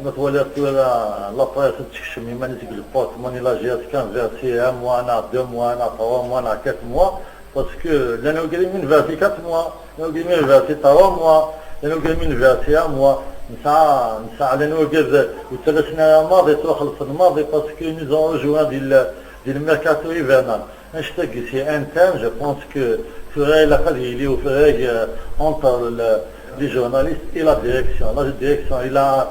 نتولى la presse تكشم يمانيتك البورتموني لا جات كان فيرسي ان موا انا 2 موا انا 3 موا انا 4 موا باسكو لانه قايلين فيرسي 4 موا لانه قايلين فيرسي 3 موا لانه قايلين فيرسي 1 موا نسعى لانه قاز وثلاث سنين الماضي تخلص الماضي باسكو نيزون جوان ديال الميركاتو ايفرنال نشتاق سي ان تام جو بونس كو فراي لا قال ou فراي entre les journalistes et la direction. La direction, il a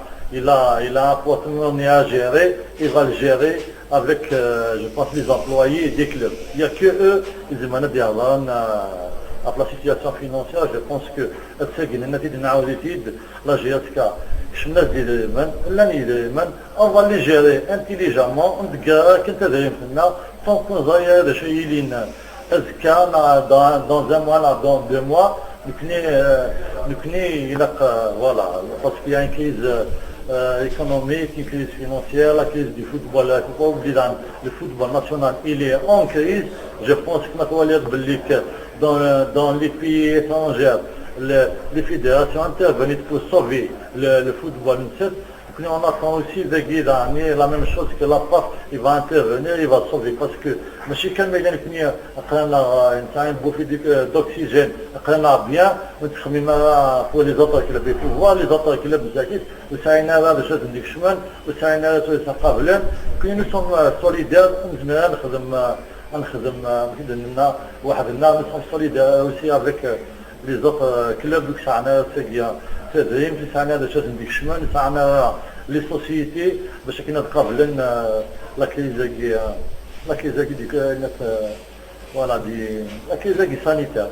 un porte-monnaie à gérer, il va le gérer avec, je pense, les employés des clubs. Il n'y a que eux, ils émanent à la situation financière. Je pense que la GSK, on va les gérer intelligemment, tant qu'on a chez dans un mois, dans 2 mois, voilà, parce qu'il y a une crise économique, une crise financière, la crise du football, le football national, il est en crise. Je pense que dans les pays étrangers, les fédérations interviennent pour sauver le football. On attend aussi de Guidani, la même chose que la PAF, il va intervenir, il va sauver parce que ماشي كان يكون un bouffée d'oxygène bien pour les autres clubs il faut voir les autres clubs وسعينا هذا الشيء نديك الشمال وسعينا هذا الشيء ثقافة كي nous sommes solidaires نخدم لنا واحد الناس nous sommes solidaires aussi avec les autres clubs que سعنا تدريم سعنا هذا الشيء نديك الشمال سعنا les sociétés باش كنا تقابلن la crise voilà, la crise sanitaire.